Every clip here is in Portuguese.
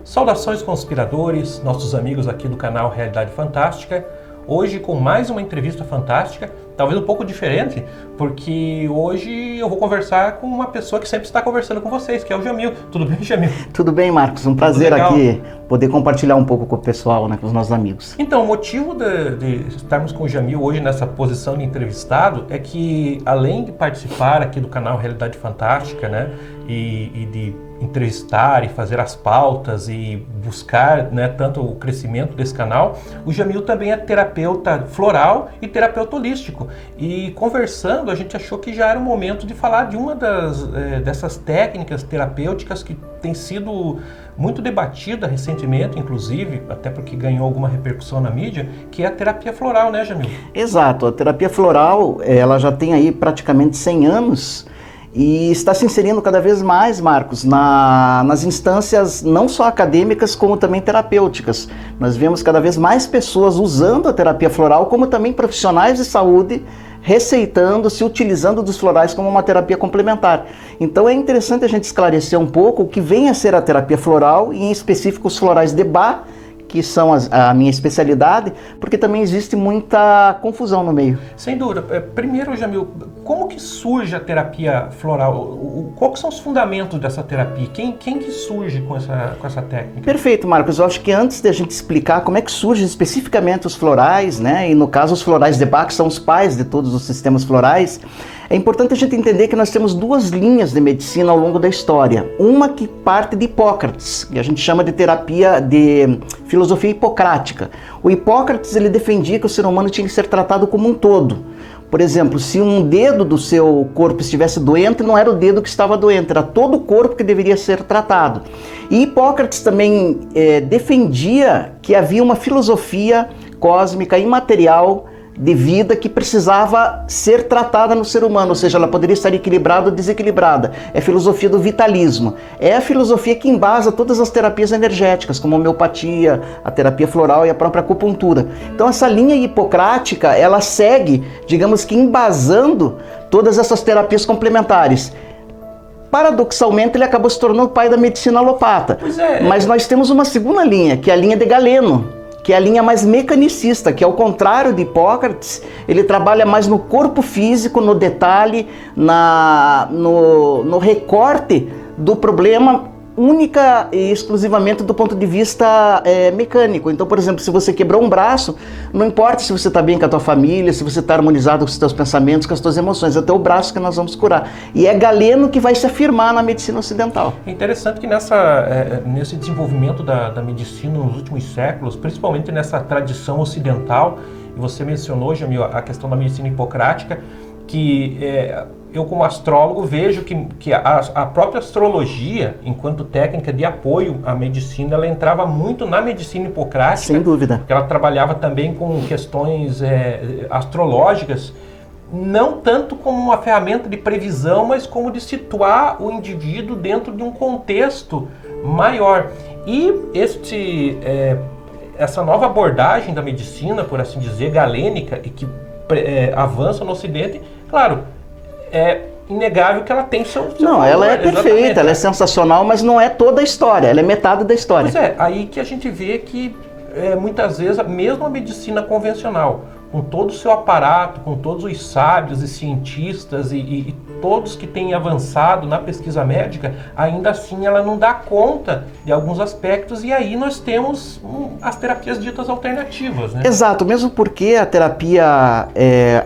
Saudações conspiradores, nossos amigos aqui do canal Realidade Fantástica. Hoje com mais uma entrevista fantástica, talvez um pouco diferente, porque hoje eu vou conversar com uma pessoa que sempre está conversando com vocês, que é o Jamil. Tudo bem, Jamil? Tudo bem, Marcos. Um prazer aqui poder compartilhar um pouco com o pessoal, né, com os nossos amigos. Então, o motivo de estarmos com o Jamil hoje nessa posição de entrevistado é que, além de participar aqui do canal Realidade Fantástica, né, e de entrevistar e fazer as pautas e buscar, né, tanto o crescimento desse canal, o Jamil também é terapeuta floral e terapeuta holístico. E conversando, a gente achou que já era o momento de falar de uma dessas técnicas terapêuticas que tem sido muito debatida recentemente, inclusive, até porque ganhou alguma repercussão na mídia, que é a terapia floral, né, Jamil? Exato. A terapia floral, ela já tem aí praticamente 100 anos, e está se inserindo cada vez mais, Marcos, nas instâncias não só acadêmicas, como também terapêuticas. Nós vemos cada vez mais pessoas usando a terapia floral, como também profissionais de saúde, receitando, se utilizando dos florais como uma terapia complementar. Então é interessante a gente esclarecer um pouco o que vem a ser a terapia floral, e em específico os florais de Bach, que são a minha especialidade, porque também existe muita confusão no meio. Sem dúvida. Primeiro, Jamil, como que surge a terapia floral? Quais são os fundamentos dessa terapia? Quem que surge com essa técnica? Perfeito, Marcos. Eu acho que antes de a gente explicar como é que surgem especificamente os florais, né, e no caso os florais de Bach são os pais de todos os sistemas florais, é importante a gente entender que nós temos duas linhas de medicina ao longo da história. Uma que parte de Hipócrates, que a gente chama de terapia de filosofia hipocrática. O Hipócrates, ele defendia que o ser humano tinha que ser tratado como um todo. Por exemplo, se um dedo do seu corpo estivesse doente, não era o dedo que estava doente, era todo o corpo que deveria ser tratado. E Hipócrates também defendia que havia uma filosofia cósmica imaterial de vida que precisava ser tratada no ser humano, ou seja, ela poderia estar equilibrada ou desequilibrada. É a filosofia do vitalismo. É a filosofia que embasa todas as terapias energéticas, como a homeopatia, a terapia floral e a própria acupuntura. Então essa linha hipocrática, ela segue, digamos que embasando todas essas terapias complementares. Paradoxalmente, ele acabou se tornando o pai da medicina alopata. Pois é. Mas nós temos uma segunda linha, que é a linha de Galeno, que é a linha mais mecanicista, que ao contrário de Hipócrates, ele trabalha mais no corpo físico, no detalhe, no recorte do problema, única e exclusivamente do ponto de vista mecânico. Então, por exemplo, se você quebrou um braço, não importa se você está bem com a tua família, se você está harmonizado com os teus pensamentos, com as tuas emoções, é o teu braço que nós vamos curar. E é Galeno que vai se afirmar na medicina ocidental. É interessante que nesse desenvolvimento da medicina nos últimos séculos, principalmente nessa tradição ocidental, e você mencionou, Jamil, a questão da medicina hipocrática, que eu como astrólogo vejo que a própria astrologia, enquanto técnica de apoio à medicina, ela entrava muito na medicina hipocrática. Sem dúvida. Porque ela trabalhava também com questões astrológicas, não tanto como uma ferramenta de previsão, mas como de situar o indivíduo dentro de um contexto maior. E essa nova abordagem da medicina, por assim dizer, galênica, e que avança no Ocidente, claro, é inegável que ela tem seu Não, valor, ela é perfeita, ela é sensacional, mas não é toda a história, ela é metade da história. Pois é, aí que a gente vê que muitas vezes, mesmo a medicina convencional, com todo o seu aparato, com todos os sábios e cientistas e todos que têm avançado na pesquisa médica, ainda assim ela não dá conta de alguns aspectos, e aí nós temos as terapias ditas alternativas, né? Exato, mesmo porque a terapia,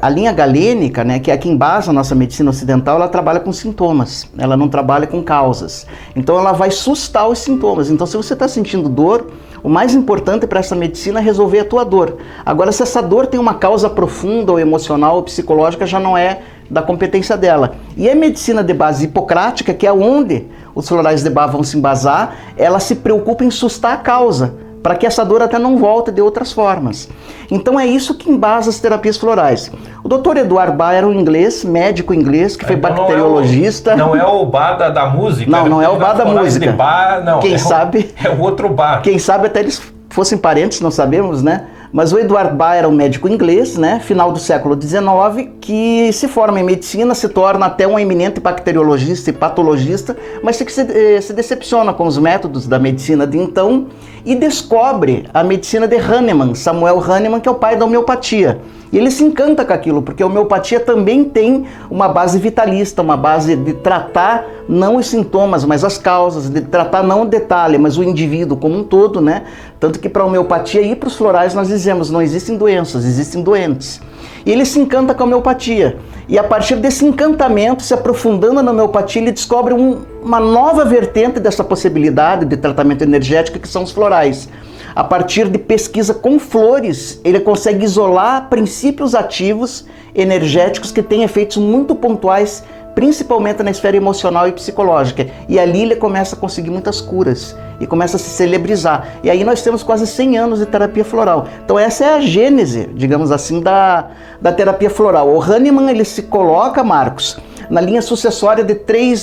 a linha galênica, né, que é a que embasa a nossa medicina ocidental, ela trabalha com sintomas, ela não trabalha com causas. Então ela vai sustar os sintomas. Então se você está sentindo dor, o mais importante para essa medicina é resolver a tua dor. Agora, se essa dor tem uma causa profunda ou emocional ou psicológica, já não é da competência dela. E a medicina de base hipocrática, que é onde os florais de Bach vão se embasar, ela se preocupa em sustar a causa, para que essa dor até não volte de outras formas. Então é isso que embasa as terapias florais. O Dr. Edward Bach era um inglês, médico inglês, que foi bacteriologista. Não é o Bach da música? Não é o Bach da música. De Bach, não, quem sabe, é o outro Bach. Quem sabe até eles fossem parentes, não sabemos, né? Mas o Edward Bach era um médico inglês, né, final do século XIX, que se forma em medicina, se torna até um eminente bacteriologista e patologista, mas que se decepciona com os métodos da medicina de então e descobre a medicina de Hahnemann, Samuel Hahnemann, que é o pai da homeopatia. E ele se encanta com aquilo, porque a homeopatia também tem uma base vitalista, uma base de tratar não os sintomas, mas as causas, de tratar não o detalhe, mas o indivíduo como um todo, né? Tanto que para a homeopatia e para os florais nós dizemos, não existem doenças, existem doentes. E ele se encanta com a homeopatia. E a partir desse encantamento, se aprofundando na homeopatia, ele descobre uma nova vertente dessa possibilidade de tratamento energético, que são os florais. A partir de pesquisa com flores, ele consegue isolar princípios ativos energéticos que têm efeitos muito pontuais, principalmente na esfera emocional e psicológica. E ali ele começa a conseguir muitas curas e começa a se celebrizar. E aí nós temos quase 100 anos de terapia floral. Então essa é a gênese, digamos assim, da terapia floral. O Hahnemann, ele se coloca, Marcos, na linha sucessória de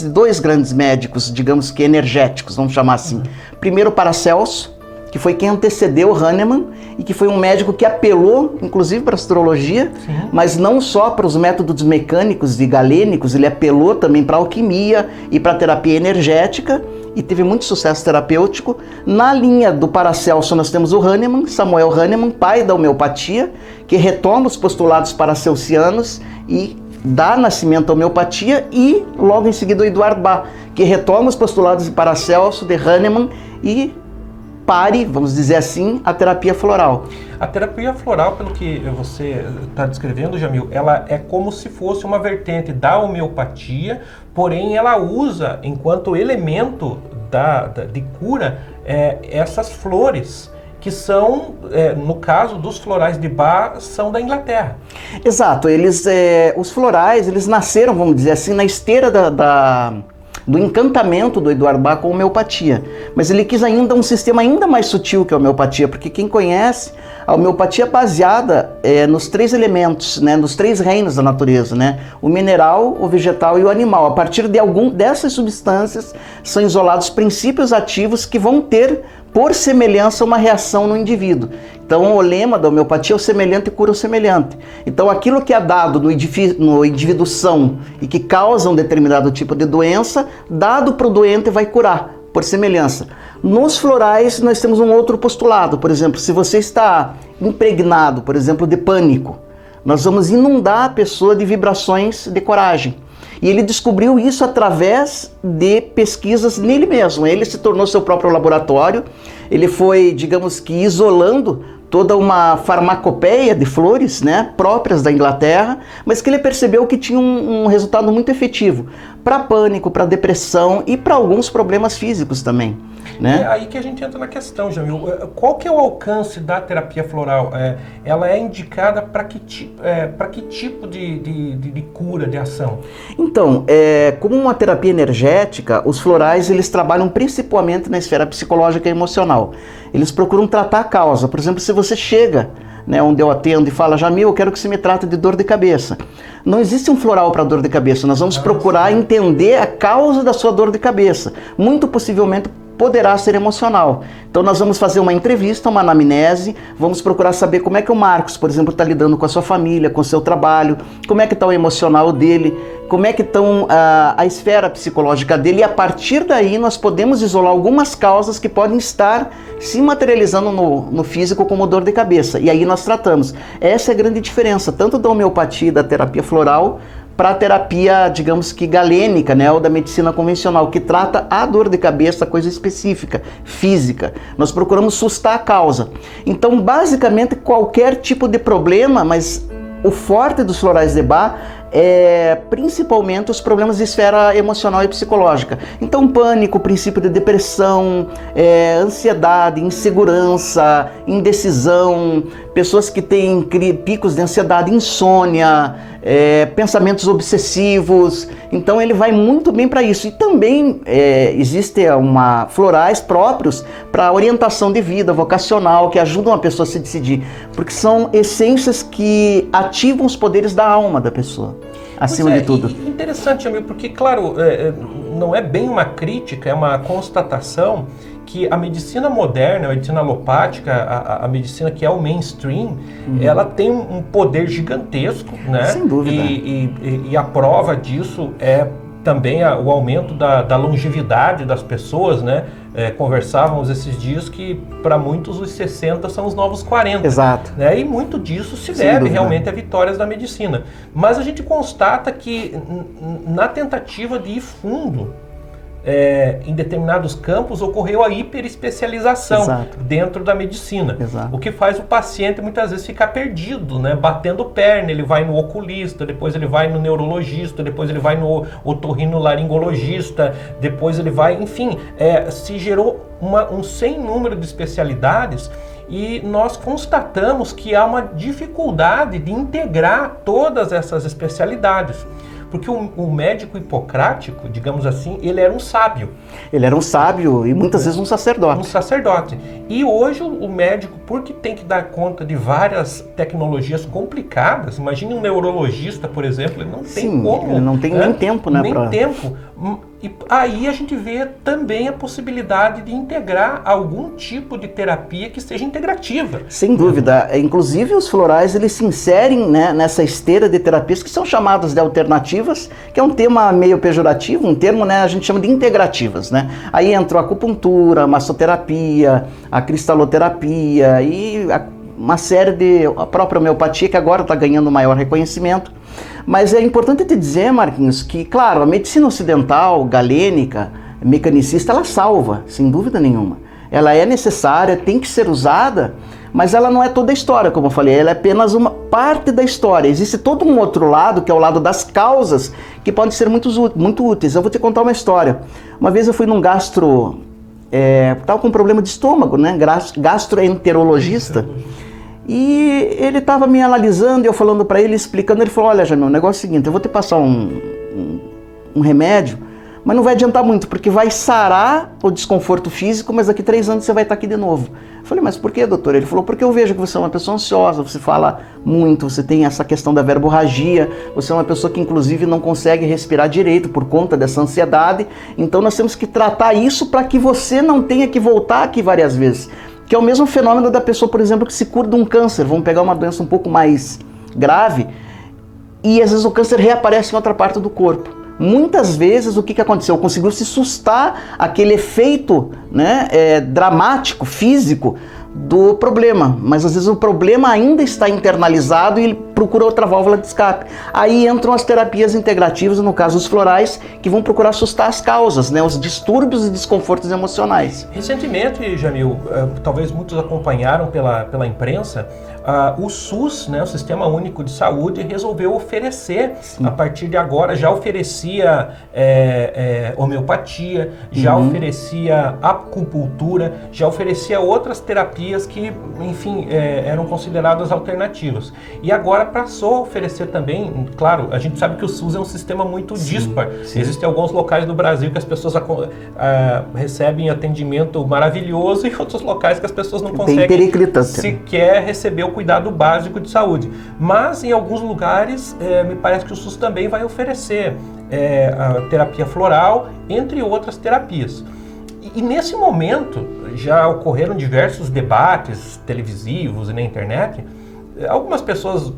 dois grandes médicos, digamos que energéticos, vamos chamar assim. Primeiro, Paracelso, que foi quem antecedeu Hahnemann e que foi um médico que apelou, inclusive, para a astrologia, mas não só para os métodos mecânicos e galênicos, ele apelou também para a alquimia e para a terapia energética e teve muito sucesso terapêutico. Na linha do Paracelso nós temos o Hahnemann, Samuel Hahnemann, pai da homeopatia, que retoma os postulados paracelsianos e dá nascimento à homeopatia, e logo em seguida o Edward Bach, que retoma os postulados de Paracelso, de Hahnemann e vamos dizer assim, a terapia floral. A terapia floral, pelo que você está descrevendo, Jamil, ela é como se fosse uma vertente da homeopatia, porém ela usa, enquanto elemento de cura, essas flores, que são, no caso dos florais de Bach, são da Inglaterra. Exato, os florais, eles nasceram, vamos dizer assim, na esteira do encantamento do Edward Bach com a homeopatia. Mas ele quis ainda um sistema ainda mais sutil que a homeopatia, porque quem conhece, a homeopatia é baseada nos 3 elementos, né, nos 3 reinos da natureza, né, o mineral, o vegetal e o animal. A partir de dessas substâncias são isolados princípios ativos que vão ter, por semelhança, uma reação no indivíduo. Então o lema da homeopatia é o semelhante cura o semelhante. Então aquilo que é dado no indivíduo são e que causa um determinado tipo de doença, dado para o doente vai curar, por semelhança. Nos florais nós temos um outro postulado. Por exemplo, se você está impregnado, por exemplo, de pânico, nós vamos inundar a pessoa de vibrações de coragem. E ele descobriu isso através de pesquisas nele mesmo. Ele se tornou seu próprio laboratório, ele foi, digamos que, isolando toda uma farmacopeia de flores, né, próprias da Inglaterra, mas que ele percebeu que tinha um resultado muito efetivo para pânico, para depressão e para alguns problemas físicos também. Né? É aí que a gente entra na questão, Jamil. Qual que é o alcance da terapia floral? Ela é indicada para que tipo de cura, de ação? Então, como uma terapia energética, os florais eles trabalham principalmente na esfera psicológica e emocional. Eles procuram tratar a causa. Por exemplo, se você chega, né, onde eu atendo e fala, Jamil, eu quero que você me trate de dor de cabeça. Não existe um floral para dor de cabeça. Nós vamos procurar entender a causa da sua dor de cabeça. Muito possivelmente poderá ser emocional. Então nós vamos fazer uma entrevista, uma anamnese, vamos procurar saber como é que o Marcos, por exemplo, está lidando com a sua família, com o seu trabalho, como é que está o emocional dele, como é que estão a esfera psicológica dele, e a partir daí nós podemos isolar algumas causas que podem estar se materializando no físico como dor de cabeça, e aí nós tratamos. Essa é a grande diferença, tanto da homeopatia e da terapia floral, para a terapia, digamos que galênica, né, ou da medicina convencional, que trata a dor de cabeça, coisa específica, física. Nós procuramos sustar a causa. Então, basicamente, qualquer tipo de problema, mas o forte dos florais de Bach é principalmente os problemas de esfera emocional e psicológica. Então, pânico, princípio de depressão, ansiedade, insegurança, indecisão, pessoas que têm picos de ansiedade, insônia, pensamentos obsessivos. Então, ele vai muito bem para isso. E também existem florais próprios para orientação de vida, vocacional, que ajudam a pessoa a se decidir, porque são essências que ativam os poderes da alma da pessoa. acima de tudo. Interessante, amigo, porque, claro, não é bem uma crítica, é uma constatação que a medicina moderna, a medicina alopática, a medicina que é o mainstream, ela tem um poder gigantesco, né? Sem dúvida. E a prova disso é também o aumento da longevidade das pessoas, né? Conversávamos esses dias que para muitos os 60 são os novos 40. Exato. Né? E muito disso se deve realmente a vitórias da medicina. Mas a gente constata que na tentativa de ir fundo em determinados campos ocorreu a hiperespecialização dentro da medicina. O que faz o paciente muitas vezes ficar perdido, né? Batendo perna, ele vai no oculista, depois ele vai no neurologista, depois ele vai no otorrinolaringologista, depois ele vai, enfim, se gerou um sem número de especialidades e nós constatamos que há uma dificuldade de integrar todas essas especialidades. Porque o médico hipocrático, digamos assim, ele era um sábio. Ele era um sábio e muitas vezes um sacerdote. Um sacerdote. E hoje o médico, porque tem que dar conta de várias tecnologias complicadas, imagine um neurologista, por exemplo, ele não tem como. Ele não tem nem tempo, né? Nem tempo. E aí a gente vê também a possibilidade de integrar algum tipo de terapia que seja integrativa. Sem dúvida. Inclusive os florais, eles se inserem, né, nessa esteira de terapias que são chamadas de alternativas, que é um tema meio pejorativo, um termo, né, a gente chama de integrativas, né? Aí entra a acupuntura, a massoterapia, a cristaloterapia e uma série a própria homeopatia, que agora está ganhando maior reconhecimento. Mas é importante te dizer, Marquinhos, que, claro, a medicina ocidental, galênica, mecanicista, ela salva, sem dúvida nenhuma. Ela é necessária, tem que ser usada, mas ela não é toda a história, como eu falei, ela é apenas uma parte da história. Existe todo um outro lado, que é o lado das causas, que podem ser muito úteis. Eu vou te contar uma história. Uma vez eu fui num estava com um problema de estômago, né? Gastroenterologista. E ele estava me analisando, eu falando para ele, explicando, ele falou, olha, Jamil, o negócio é o seguinte, eu vou te passar um remédio, mas não vai adiantar muito, porque vai sarar o desconforto físico, mas daqui 3 anos você vai estar aqui de novo. Eu falei, mas por que, doutor? Ele falou, porque eu vejo que você é uma pessoa ansiosa, você fala muito, você tem essa questão da verborragia, você é uma pessoa que inclusive não consegue respirar direito por conta dessa ansiedade, então nós temos que tratar isso para que você não tenha que voltar aqui várias vezes. Que é o mesmo fenômeno da pessoa, por exemplo, que se cura de um câncer. Vamos pegar uma doença um pouco mais grave e às vezes o câncer reaparece em outra parte do corpo. Muitas vezes o que aconteceu? Conseguiu se sustar aquele efeito, né, dramático, físico do problema, mas às vezes o problema ainda está internalizado e ele procura outra válvula de escape. Aí entram as terapias integrativas, no caso os florais, que vão procurar assustar as causas, né, os distúrbios e desconfortos emocionais. Recentemente, Jamil, talvez muitos acompanharam pela imprensa, o SUS, né, o Sistema Único de Saúde, resolveu oferecer, a partir de agora, já oferecia homeopatia, já oferecia acupuntura, já oferecia outras terapias que, enfim, eram consideradas alternativas. E agora passou a oferecer também, claro, a gente sabe que o SUS é um sistema muito dispar. Existem alguns locais do Brasil que as pessoas recebem atendimento maravilhoso e outros locais que as pessoas não conseguem sequer receber o cuidado básico de saúde. Mas em alguns lugares, me parece que o SUS também vai oferecer a terapia floral, entre outras terapias. E nesse momento, já ocorreram diversos debates televisivos e na internet, algumas pessoas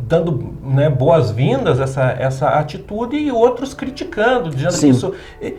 dando, né, boas-vindas a essa atitude e outros criticando, dizendo que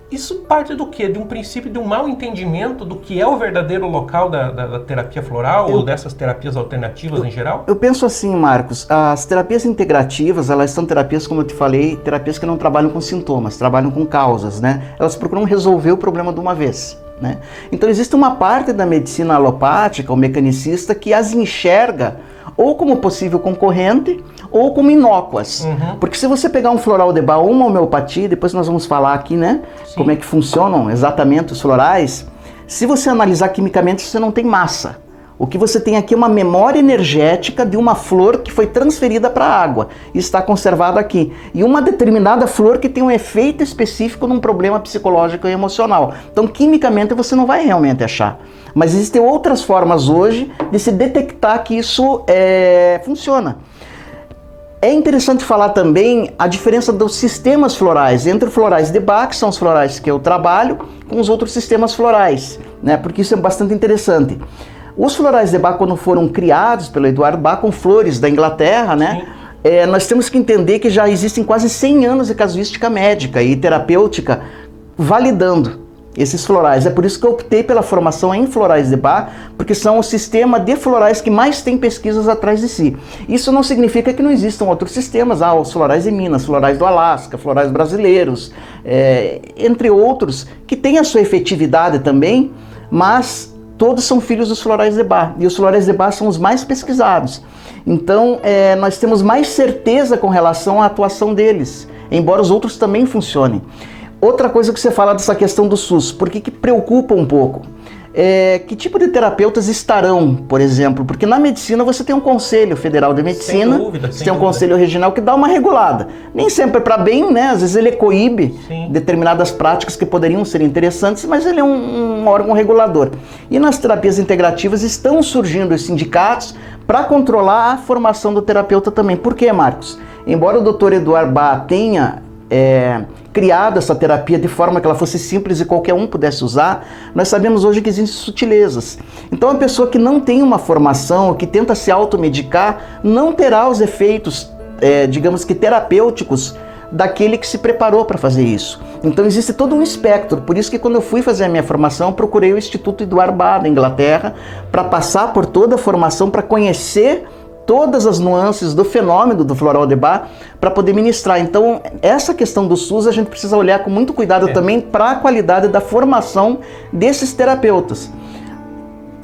isso parte do quê? De um princípio, de um mau entendimento do que é o verdadeiro local da terapia floral ou dessas terapias alternativas em geral? Eu penso assim, Marcos, as terapias integrativas, elas são terapias, como eu te falei, terapias que não trabalham com sintomas, trabalham com causas, né? Elas procuram resolver o problema de uma vez, né? Então existe uma parte da medicina alopática, o mecanicista, que as enxerga ou como possível concorrente ou como inócuas. Porque se você pegar um floral de Bach, uma homeopatia, depois nós vamos falar aqui, né, como é que funcionam exatamente os florais, se você analisar quimicamente, você não tem massa. O que você tem aqui é uma memória energética de uma flor que foi transferida para a água e está conservada aqui. E uma determinada flor que tem um efeito específico num problema psicológico e emocional. Então, quimicamente, você não vai realmente achar. Mas existem outras formas hoje de se detectar que isso funciona. É interessante falar também a diferença dos sistemas florais, entre florais de Bach, que são os florais que eu trabalho, com os outros sistemas florais, né? Porque isso é bastante interessante. Os florais de Bach, quando foram criados pelo Eduardo Bach, com flores da Inglaterra, né? Nós temos que entender que já existem quase 100 anos de casuística médica e terapêutica validando esses florais. É por isso que eu optei pela formação em florais de Bach, porque são o sistema de florais que mais tem pesquisas atrás de si. Isso não significa que não existam outros sistemas, os florais de Minas, florais do Alasca, florais brasileiros, entre outros, que têm a sua efetividade também, mas todos são filhos dos florais de Bach, e os florais de Bach são os mais pesquisados. Então, nós temos mais certeza com relação à atuação deles, embora os outros também funcionem. Outra coisa que você fala dessa questão do SUS, por que preocupa um pouco? Que tipo de terapeutas estarão, por exemplo? Porque na medicina você tem um Conselho Federal de Medicina, sem dúvida, você tem um Conselho Regional que dá uma regulada. Nem sempre é para bem, né? Às vezes ele coíbe determinadas práticas que poderiam ser interessantes, mas ele é um órgão regulador. E nas terapias integrativas estão surgindo os sindicatos para controlar a formação do terapeuta também. Por quê, Marcos? Embora o Dr. Eduardo Bach tenha criado essa terapia de forma que ela fosse simples e qualquer um pudesse usar, nós sabemos hoje que existem sutilezas. Então a pessoa que não tem uma formação, que tenta se automedicar, não terá os efeitos, digamos que terapêuticos, daquele que se preparou para fazer isso. Então existe todo um espectro, por isso que quando eu fui fazer a minha formação, procurei o Instituto Eduardo Bach da Inglaterra, para passar por toda a formação, para conhecer todas as nuances do fenômeno do floral de Bach para poder ministrar. Então, essa questão do SUS a gente precisa olhar com muito cuidado também para a qualidade da formação desses terapeutas.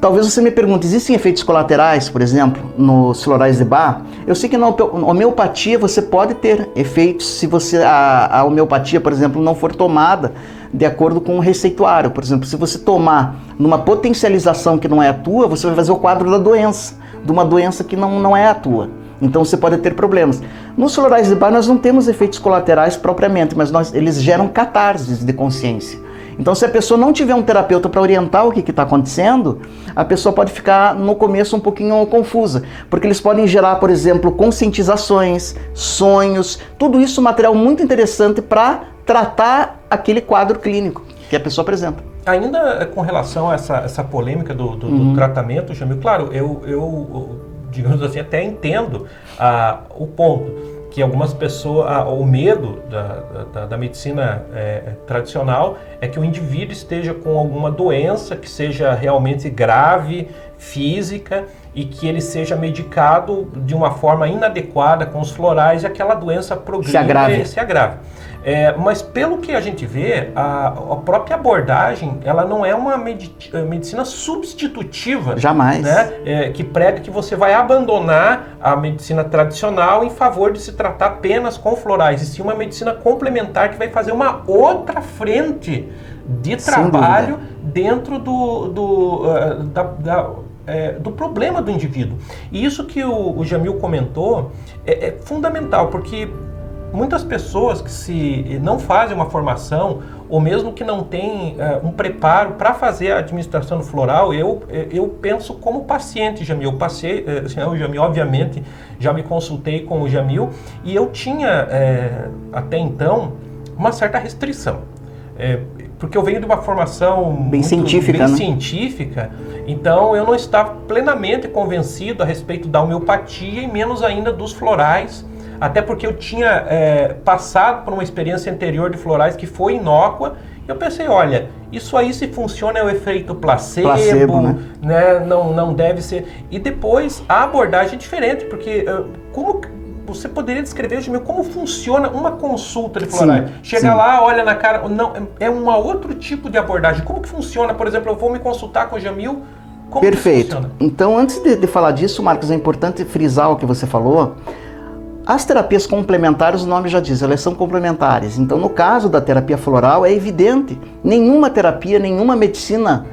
Talvez você me pergunte, existem efeitos colaterais, por exemplo, nos florais de Bach? Eu sei que na homeopatia você pode ter efeitos se a homeopatia, por exemplo, não for tomada de acordo com o receituário. Por exemplo, se você tomar numa potencialização que não é a tua, você vai fazer o quadro da doença, de uma doença que não é a tua. Então você pode ter problemas. Nos florais de Bach nós não temos efeitos colaterais propriamente, mas eles geram catarses de consciência. Então se a pessoa não tiver um terapeuta para orientar o que está acontecendo, a pessoa pode ficar no começo um pouquinho confusa, porque eles podem gerar, por exemplo, conscientizações, sonhos, tudo isso material muito interessante para tratar aquele quadro clínico que a pessoa apresenta. Ainda com relação a essa polêmica do tratamento, Jamil, claro, eu digamos assim, até entendo o ponto que algumas pessoas, o medo da medicina tradicional é que o indivíduo esteja com alguma doença que seja realmente grave, física, e que ele seja medicado de uma forma inadequada com os florais e aquela doença progride e se agrave. Mas pelo que a gente vê, a própria abordagem, ela não é uma medicina substitutiva. Jamais. Né? Que prega que você vai abandonar a medicina tradicional em favor de se tratar apenas com florais. E sim uma medicina complementar que vai fazer uma outra frente de trabalho dentro do problema do indivíduo. E isso que o Jamil comentou é fundamental, porque muitas pessoas que não fazem uma formação, ou mesmo que não têm um preparo para fazer a administração do floral, eu penso como paciente, Jamil. Eu passei, o Jamil, obviamente, já me consultei com o Jamil, e eu tinha, até então, uma certa restrição. Porque eu venho de uma formação bem científica, então eu não estava plenamente convencido a respeito da homeopatia e menos ainda dos florais, até porque eu tinha passado por uma experiência anterior de florais que foi inócua, e eu pensei, olha, isso aí se funciona é o efeito placebo, né? Não deve ser. E depois a abordagem é diferente, porque como você poderia descrever, Jamil, como funciona uma consulta de florais? Chega lá, olha na cara, não, é um outro tipo de abordagem. Como que funciona? Por exemplo, eu vou me consultar com o Jamil, como Perfeito. Que funciona? Então, antes de falar disso, Marcos, é importante frisar o que você falou. As terapias complementares, o nome já diz, elas são complementares. Então, no caso da terapia floral, é evidente, nenhuma terapia, nenhuma medicina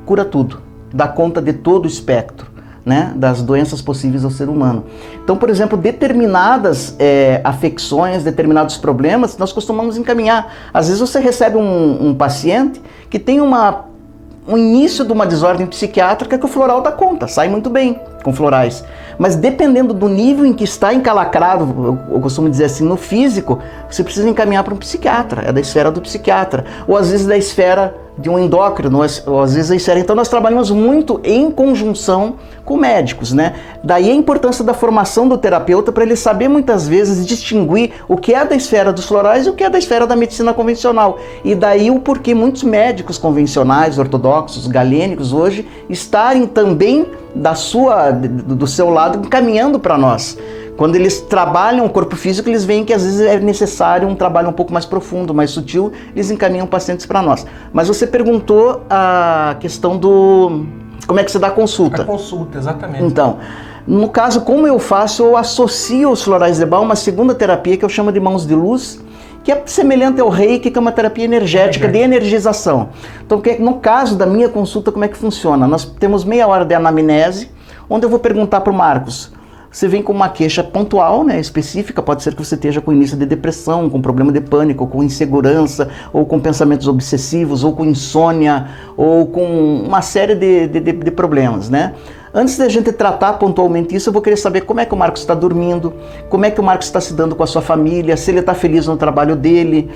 cura tudo, dá conta de todo o espectro, né, das doenças possíveis ao ser humano. Então, por exemplo, determinadas afecções, determinados problemas, nós costumamos encaminhar. Às vezes você recebe um paciente que tem um início de uma desordem psiquiátrica que o floral dá conta, sai muito bem com florais. Mas dependendo do nível em que está encalacrado, eu costumo dizer assim, no físico, você precisa encaminhar para um psiquiatra, é da esfera do psiquiatra, ou às vezes da esfera de um endócrino, ou às vezes da esfera. Então nós trabalhamos muito em conjunção com médicos, né? Daí a importância da formação do terapeuta para ele saber muitas vezes distinguir o que é da esfera dos florais e o que é da esfera da medicina convencional. E daí o porquê muitos médicos convencionais, ortodoxos, galênicos hoje estarem também do seu lado encaminhando para nós. Quando eles trabalham o corpo físico, eles veem que às vezes é necessário um trabalho um pouco mais profundo, mais sutil, eles encaminham pacientes para nós. Mas você perguntou a questão do... como é que você dá a consulta? A consulta, exatamente. Então, no caso, como eu faço, eu associo os florais de Bach a uma segunda terapia que eu chamo de mãos de luz, que é semelhante ao reiki, que é uma terapia energética, de energização. Então, no caso da minha consulta, como é que funciona? Nós temos meia hora de anamnese, onde eu vou perguntar para o Marcos: você vem com uma queixa pontual, né, específica, pode ser que você esteja com início de depressão, com problema de pânico, com insegurança, ou com pensamentos obsessivos, ou com insônia, ou com uma série de problemas, né? Antes da gente tratar pontualmente isso, eu vou querer saber como é que o Marcos está dormindo, como é que o Marcos está se dando com a sua família, se ele está feliz no trabalho dele,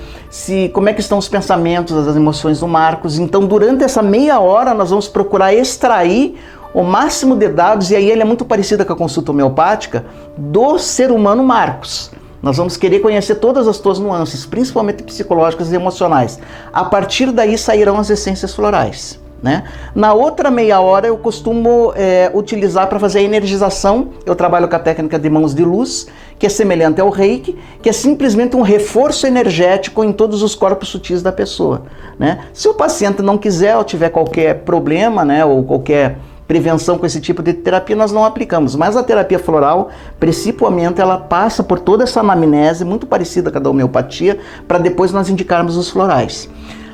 como é que estão os pensamentos, as emoções do Marcos. Então, durante essa meia hora, nós vamos procurar extrair o máximo de dados, e aí ele é muito parecido com a consulta homeopática, do ser humano Marcos. Nós vamos querer conhecer todas as tuas nuances, principalmente psicológicas e emocionais. A partir daí sairão as essências florais, né? Na outra meia hora eu costumo utilizar para fazer a energização. Eu trabalho com a técnica de mãos de luz, que é semelhante ao reiki, que é simplesmente um reforço energético em todos os corpos sutis da pessoa, né? Se o paciente não quiser ou tiver qualquer problema, né, ou qualquer prevenção com esse tipo de terapia, nós não aplicamos. Mas a terapia floral, principalmente, ela passa por toda essa anamnese, muito parecida com a da homeopatia, para depois nós indicarmos os florais.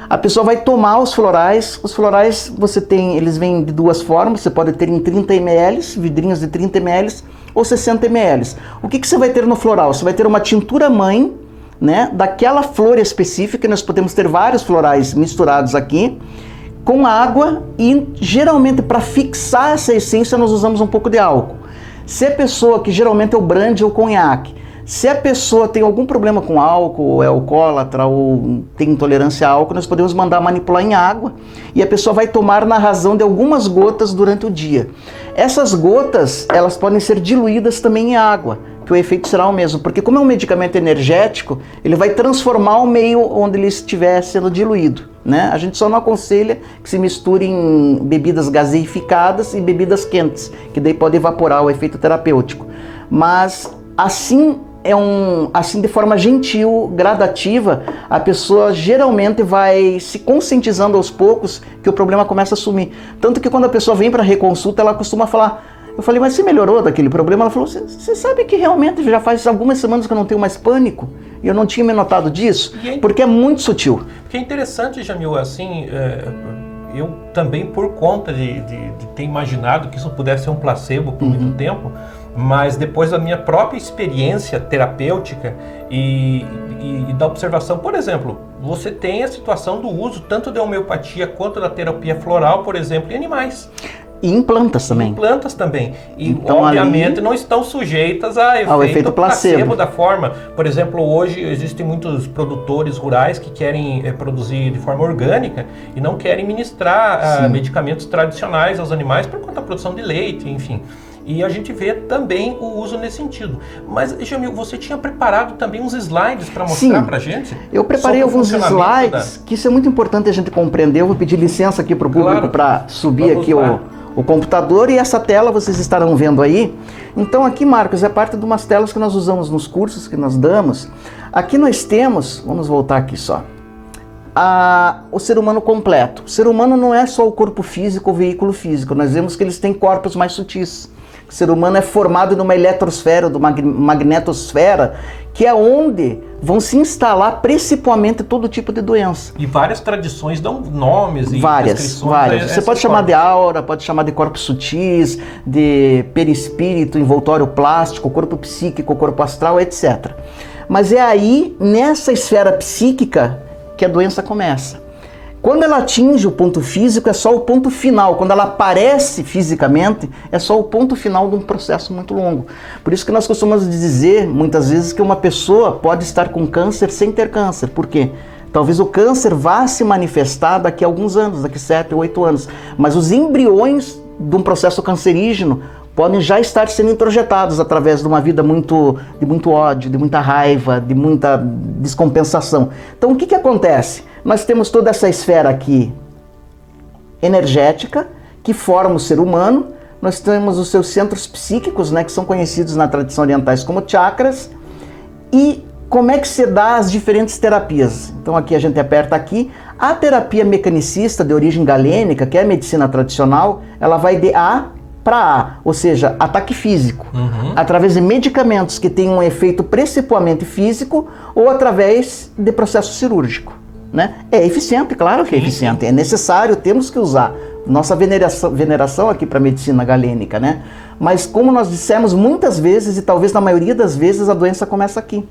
A pessoa vai tomar os florais eles vêm de duas formas, você pode ter em 30 ml, vidrinhos de 30 ml, ou 60 ml. O que você vai ter no floral? Você vai ter uma tintura mãe, né, daquela flor específica, nós podemos ter vários florais misturados aqui, com água, e geralmente para fixar essa essência nós usamos um pouco de álcool. Se a pessoa, que geralmente é o brandy ou o conhaque, se a pessoa tem algum problema com álcool, ou é alcoólatra, ou tem intolerância a álcool, nós podemos mandar manipular em água, e a pessoa vai tomar na razão de algumas gotas durante o dia. Essas gotas, elas podem ser diluídas também em água, que o efeito será o mesmo, porque como é um medicamento energético, ele vai transformar o meio onde ele estiver sendo diluído, né? A gente só não aconselha que se misture em bebidas gaseificadas e bebidas quentes, que daí pode evaporar o efeito terapêutico. Mas assim de forma gentil, gradativa, a pessoa geralmente vai se conscientizando aos poucos que o problema começa a sumir. Tanto que quando a pessoa vem para reconsulta, ela costuma falar: eu falei, mas você melhorou daquele problema? Ela falou: você sabe que realmente já faz algumas semanas que eu não tenho mais pânico? E eu não tinha me notado disso, porque é muito sutil. Porque é interessante, Jamil, assim, eu também, por conta de ter imaginado que isso pudesse ser um placebo por muito tempo, mas depois da minha própria experiência terapêutica e da observação, por exemplo, você tem a situação do uso tanto da homeopatia quanto da terapia floral, por exemplo, em animais. E em plantas também. Em plantas também. E, então, obviamente, ali, não estão sujeitas ao efeito placebo da forma. Por exemplo, hoje existem muitos produtores rurais que querem produzir de forma orgânica e não querem ministrar medicamentos tradicionais aos animais por conta da produção de leite, enfim. E a gente vê também o uso nesse sentido. Mas, Jamil, você tinha preparado também uns slides para mostrar para a gente? Eu preparei alguns slides, que isso é muito importante a gente compreender. Eu vou pedir licença aqui para o público para subir aqui o computador, e essa tela vocês estarão vendo aí. Então aqui, Marcos, é parte de umas telas que nós usamos nos cursos que nós damos. Aqui nós temos, vamos voltar aqui só, o ser humano completo. O ser humano não é só o corpo físico, o veículo físico. Nós vemos que eles têm corpos mais sutis. O ser humano é formado numa eletrosfera, de uma magnetosfera, que é onde vão se instalar principalmente todo tipo de doença. E várias tradições dão nomes e várias. Você pode chamar de aura, pode chamar de corpos sutis, de perispírito, envoltório plástico, corpo psíquico, corpo astral, etc. Mas é aí, nessa esfera psíquica, que a doença começa. Quando ela atinge o ponto físico, é só o ponto final. Quando ela aparece fisicamente, é só o ponto final de um processo muito longo. Por isso que nós costumamos dizer, muitas vezes, que uma pessoa pode estar com câncer sem ter câncer. Por quê? Talvez o câncer vá se manifestar daqui a alguns anos, daqui a 7 ou 8 anos. Mas os embriões de um processo cancerígeno podem já estar sendo introjetados através de uma vida de muito ódio, de muita raiva, de muita descompensação. Então o que acontece? Nós temos toda essa esfera aqui energética que forma o ser humano, nós temos os seus centros psíquicos, né, que são conhecidos na tradição orientais como chakras, e como é que se dá as diferentes terapias? Então aqui a gente aperta aqui, a terapia mecanicista de origem galênica, que é a medicina tradicional, ela vai de A para A, ou seja, ataque físico, através de medicamentos que têm um efeito principalmente físico ou através de processo cirúrgico, né? É eficiente, claro que é eficiente, é necessário, temos que usar. Nossa veneração aqui para a medicina galênica, né? Mas como nós dissemos muitas vezes, e talvez na maioria das vezes, a doença começa aqui,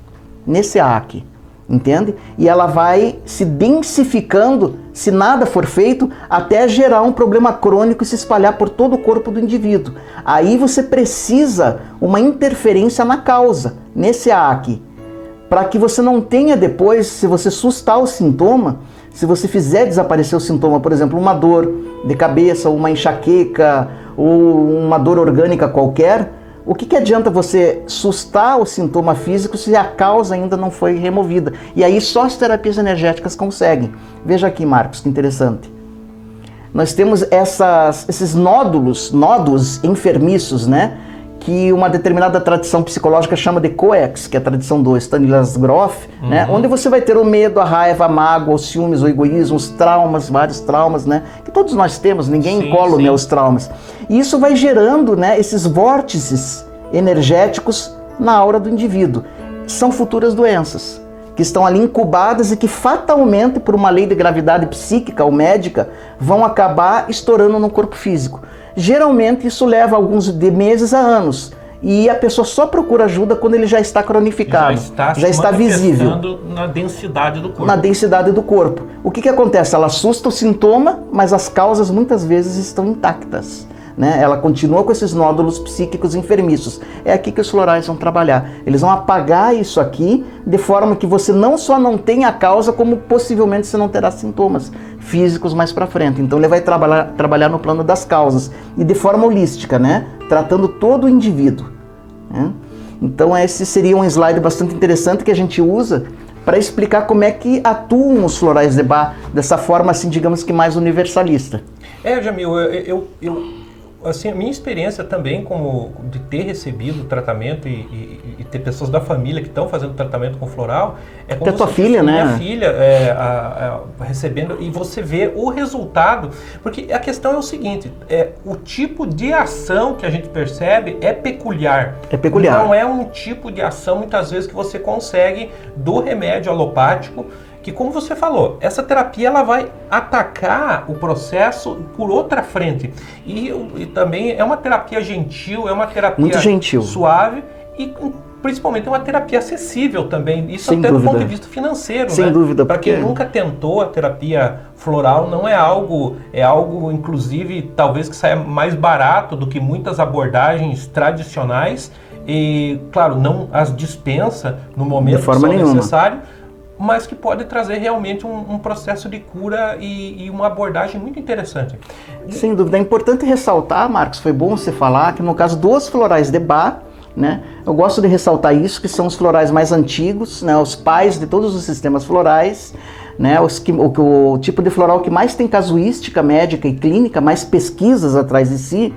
nesse A aqui. Entende? E ela vai se densificando, se nada for feito, até gerar um problema crônico e se espalhar por todo o corpo do indivíduo. Aí você precisa uma interferência na causa, nesse A aqui, para que você não tenha depois, se você sustar o sintoma, se você fizer desaparecer o sintoma, por exemplo, uma dor de cabeça, ou uma enxaqueca, ou uma dor orgânica qualquer, o que adianta você sustar o sintoma físico se a causa ainda não foi removida? E aí só as terapias energéticas conseguem. Veja aqui, Marcos, que interessante. Nós temos esses nódulos enfermiços, né? Que uma determinada tradição psicológica chama de COEX, que é a tradição do Stanislas Grof, né? Onde você vai ter o medo, a raiva, a mágoa, os ciúmes, o egoísmo, os traumas, vários traumas, né? Que todos nós temos, ninguém incólume aos traumas. E isso vai gerando, né, esses vórtices energéticos na aura do indivíduo. São futuras doenças que estão ali incubadas e que fatalmente, por uma lei de gravidade psíquica ou médica, vão acabar estourando no corpo físico. Geralmente isso leva alguns de meses a anos. E a pessoa só procura ajuda quando ele já está cronificado, já está visível. Na densidade do corpo. Na densidade do corpo. O que acontece? Ela assusta o sintoma, mas as causas muitas vezes estão intactas, né? Ela continua com esses nódulos psíquicos enfermiços. É aqui que os florais vão trabalhar. Eles vão apagar isso aqui, de forma que você não só não tenha a causa, como possivelmente você não terá sintomas físicos mais para frente. Então ele vai trabalhar no plano das causas e de forma holística, né? Tratando todo o indivíduo, né? Então esse seria um slide bastante interessante que a gente usa para explicar como é que atuam os florais de Bach dessa forma, assim, digamos que mais universalista. Jamil, assim, a minha experiência também de ter recebido o tratamento e ter pessoas da família que estão fazendo tratamento com floral, é como tua filha, né? Minha filha recebendo, e você vê o resultado, porque a questão é o seguinte, o tipo de ação que a gente percebe é peculiar. É peculiar. Não é um tipo de ação, muitas vezes, que você consegue do remédio alopático, que, como você falou, essa terapia ela vai atacar o processo por outra frente. E também é uma terapia gentil, é uma terapia muito gentil, suave e principalmente é uma terapia acessível também. Isso sem até dúvida. do ponto de vista financeiro, sem né? dúvida. Para quem nunca tentou a terapia floral, não é algo, inclusive, talvez que saia mais barato do que muitas abordagens tradicionais. E, claro, não as dispensa no momento de forma nenhuma necessário, mas que pode trazer realmente um processo de cura e uma abordagem muito interessante. Sem dúvida. É importante ressaltar, Marcos, foi bom você falar, que no caso dos florais de Bach, né, eu gosto de ressaltar isso, que são os florais mais antigos, né, os pais de todos os sistemas florais, né, o tipo de floral que mais tem casuística médica e clínica, mais pesquisas atrás de si.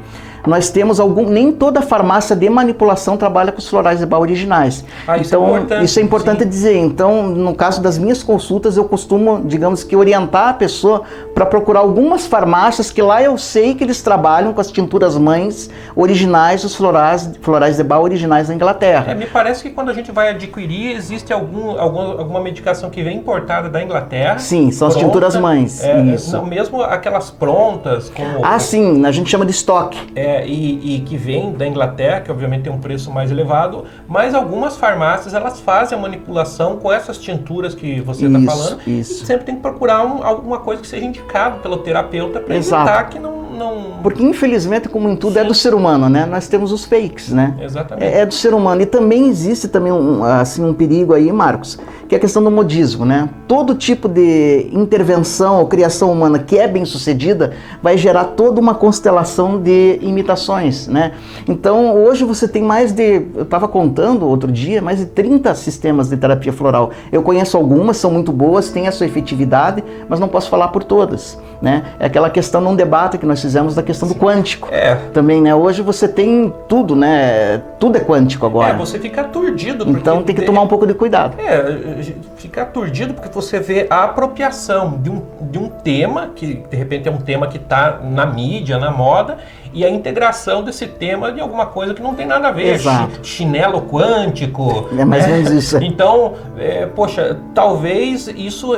Nós temos nem toda farmácia de manipulação trabalha com os florais de Bach originais. Então, isso é importante dizer. Então, no caso das minhas consultas, eu costumo, digamos que, orientar a pessoa para procurar algumas farmácias que lá eu sei que eles trabalham com as tinturas mães originais, os florais de Bach originais da Inglaterra. Me parece que quando a gente vai adquirir, existe alguma medicação que vem importada da Inglaterra. Sim, são pronta, as tinturas mães. Isso. Mesmo aquelas prontas. Sim, a gente chama de estoque. e que vem da Inglaterra, que obviamente tem um preço mais elevado, mas algumas farmácias elas fazem a manipulação com essas tinturas que você está falando. Isso. E sempre tem que procurar alguma coisa que seja indicado pelo terapeuta para evitar que não... Porque infelizmente, como em tudo, é do ser humano, né? Nós temos os fakes, né? Exatamente. É do ser humano. E também existe também um perigo aí, Marcos, que é a questão do modismo, né? Todo tipo de intervenção ou criação humana que é bem sucedida vai gerar toda uma constelação de imitações, né? Então, hoje você tem eu estava contando outro dia, mais de 30 sistemas de terapia floral. Eu conheço algumas, são muito boas, têm a sua efetividade, mas não posso falar por todas, né? É aquela questão num debate que nós fizemos da questão do quântico. Também, né? Hoje você tem tudo, né? Tudo é quântico agora. Você fica aturdido. Então tem que tomar um pouco de cuidado. Fica aturdido porque você vê a apropriação de um tema, que de repente é um tema que está na mídia, na moda, e a integração desse tema de alguma coisa que não tem nada a ver. Exato. Chinelo quântico. É mais ou menos isso. Então, poxa, talvez isso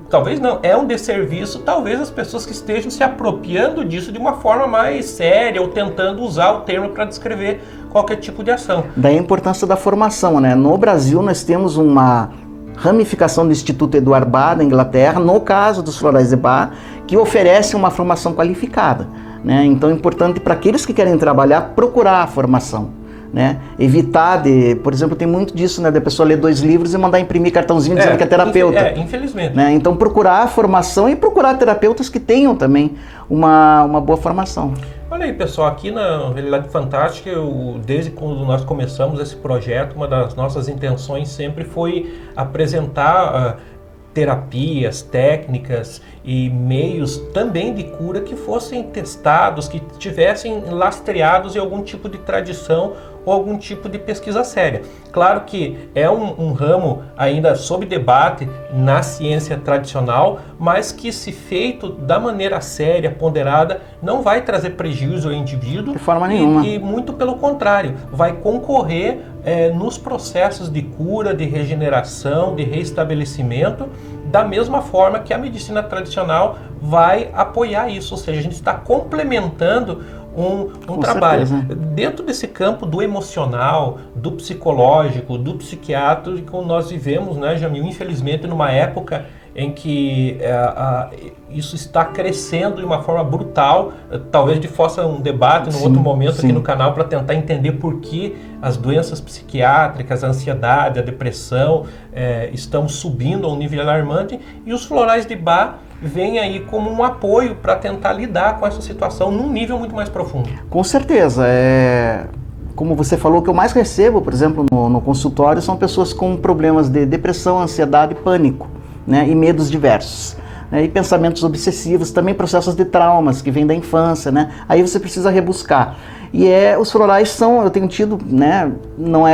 talvez não, é um desserviço, talvez as pessoas que estejam se apropriando disso de uma forma mais séria ou tentando usar o termo para descrever qualquer tipo de ação. Daí a importância da formação, né? No Brasil nós temos uma ramificação do Instituto Eduard Bach da Inglaterra, no caso dos florais de Bach, que oferece uma formação qualificada, né? Então é importante para aqueles que querem trabalhar procurar a formação, né? Evitar por exemplo, tem muito disso, né? Da pessoa ler 2 livros e mandar imprimir cartãozinho dizendo que é terapeuta. Infelizmente. Né? Então procurar a formação e procurar terapeutas que tenham também uma boa formação. Olha aí, pessoal, aqui na Realidade Fantástica, desde quando nós começamos esse projeto, uma das nossas intenções sempre foi apresentar terapias, técnicas e meios também de cura que fossem testados, que estivessem lastreados em algum tipo de tradição ou algum tipo de pesquisa séria. Claro que é um ramo ainda sob debate na ciência tradicional, mas que, se feito da maneira séria, ponderada, não vai trazer prejuízo ao indivíduo. De forma nenhuma. E muito pelo contrário, vai concorrer nos processos de cura, de regeneração, de reestabelecimento, da mesma forma que a medicina tradicional vai apoiar isso. Ou seja, a gente está complementando um trabalho. Certeza. Dentro desse campo do emocional, do psicológico, do psiquiátrico, nós vivemos, né, Jamil, infelizmente, numa época em que isso está crescendo de uma forma brutal. Talvez de faça um debate num outro momento aqui no canal para tentar entender por que as doenças psiquiátricas, a ansiedade, a depressão estão subindo a um nível alarmante, e os florais de Bach vêm aí como um apoio para tentar lidar com essa situação num nível muito mais profundo. Com certeza. Como você falou, o que eu mais recebo, por exemplo, no consultório, são pessoas com problemas de depressão, ansiedade e pânico, né, e medos diversos. E pensamentos obsessivos, também processos de traumas que vêm da infância, né? Aí você precisa rebuscar. E os florais eu tenho tido, né?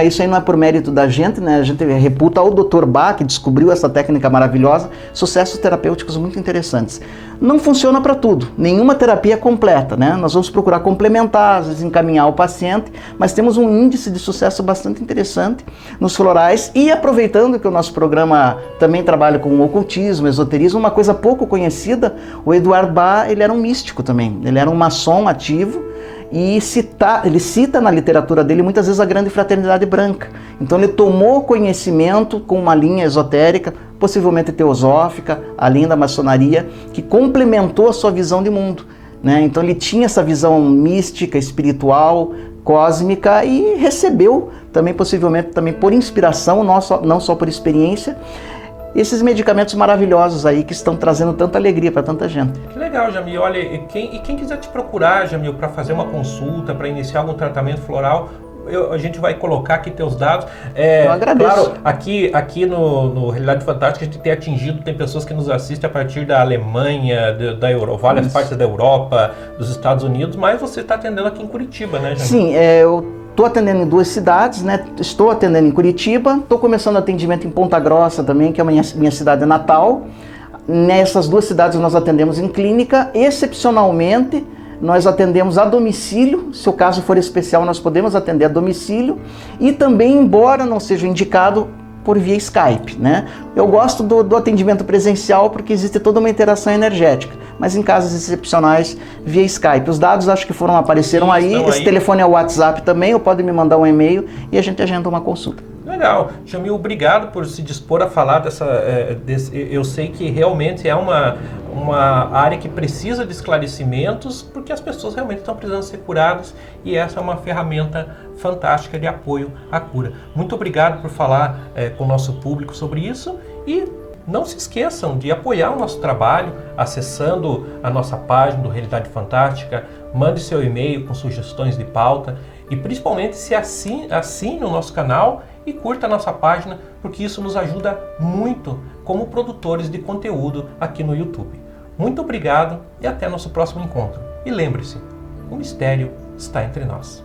Isso aí não é por mérito da gente, né? A gente reputa ao Dr. Bach, que descobriu essa técnica maravilhosa, sucessos terapêuticos muito interessantes. Não funciona para tudo, nenhuma terapia é completa, né? Nós vamos procurar complementar, às vezes encaminhar o paciente, mas temos um índice de sucesso bastante interessante nos florais. E aproveitando que o nosso programa também trabalha com ocultismo, esoterismo, uma coisa pouco conhecida, o Eduard Bach, ele era um místico também, ele era um maçom ativo, e ele cita na literatura dele muitas vezes a Grande Fraternidade Branca. Então ele tomou conhecimento com uma linha esotérica, possivelmente teosófica, a linha da maçonaria, que complementou a sua visão de mundo, né? Então ele tinha essa visão mística, espiritual, cósmica, e recebeu também, possivelmente também por inspiração, não só por experiência, esses medicamentos maravilhosos aí que estão trazendo tanta alegria para tanta gente. Que legal, Jamil. Olha, quem quiser te procurar, Jamil, para fazer uma consulta, para iniciar algum tratamento floral, a gente vai colocar aqui teus dados. Eu agradeço. Claro, aqui no Realidade Fantástica a gente tem pessoas que nos assistem a partir da Alemanha, da Europa, várias partes da Europa, dos Estados Unidos, mas você está atendendo aqui em Curitiba, né, Jamil? Sim, eu estou atendendo em 2 cidades, né? Estou atendendo em Curitiba, estou começando atendimento em Ponta Grossa também, que é a minha cidade natal. Nessas 2 cidades nós atendemos em clínica. Excepcionalmente, nós atendemos a domicílio. Se o caso for especial, nós podemos atender a domicílio. E também, embora não seja indicado, por via Skype, né? Eu gosto do atendimento presencial porque existe toda uma interação energética. mas em casos excepcionais via Skype. Os dados acho que apareceram aí, esse telefone é o WhatsApp também, ou pode me mandar um e-mail e a gente agenda uma consulta. Legal. Jamil, obrigado por se dispor a falar eu sei que realmente é uma área que precisa de esclarecimentos, porque as pessoas realmente estão precisando ser curadas e essa é uma ferramenta fantástica de apoio à cura. Muito obrigado por falar com o nosso público sobre isso e não se esqueçam de apoiar o nosso trabalho acessando a nossa página do Realidade Fantástica, mande seu e-mail com sugestões de pauta e principalmente se assine o nosso canal e curta a nossa página, porque isso nos ajuda muito como produtores de conteúdo aqui no YouTube. Muito obrigado e até nosso próximo encontro. E lembre-se, o mistério está entre nós.